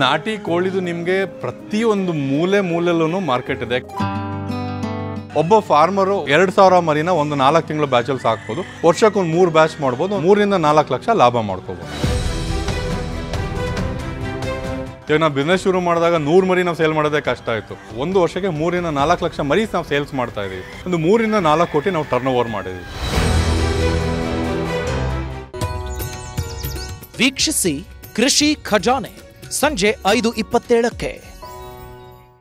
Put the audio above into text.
ನಾಟಿ ಕೋಳಿದು ನಿಮಗೆ ಪ್ರತಿಯೊಂದು ಮೂಲೆಯಲ್ಲೂ ಮಾರ್ಕೆಟ್ ಇದೆ. ಒಬ್ಬ ಫಾರ್ಮರು 2000 ಮರಿನ ಒಂದು 4 ತಿಂಗಳು ಬ್ಯಾಚಲ್ಲಿ ಸಾಕ್ಬೋದು. ವರ್ಷಕ್ಕೊಂದು 3 ಬ್ಯಾಚ್ ಮಾಡ್ಬೋದು. 3 ರಿಂದ 4 ಲಕ್ಷ ಲಾಭ ಮಾಡ್ಕೋಬೋದು. ಈಗ ನಾವು ಬಿಸ್ನೆಸ್ ಶುರು ಮಾಡಿದಾಗ 100 ಮರಿ ನಾವು ಸೇಲ್ ಮಾಡೋದೇ ಕಷ್ಟ ಆಯಿತು. ಒಂದು ವರ್ಷಕ್ಕೆ 3 ರಿಂದ 4 ಲಕ್ಷ ಮರಿ ನಾವು ಸೇಲ್ಸ್ ಮಾಡ್ತಾ ಇದ್ದೀವಿ. ಒಂದು 3 ರಿಂದ 4 ಕೋಟಿ ನಾವು ಟರ್ನ್ ಓವರ್ ಮಾಡಿದ್ದೀವಿ. ವೀಕ್ಷಿಸಿ ಕೃಷಿ ಖಜಾನೆ ಸಂಜೆ 5:27ಕ್ಕೆ.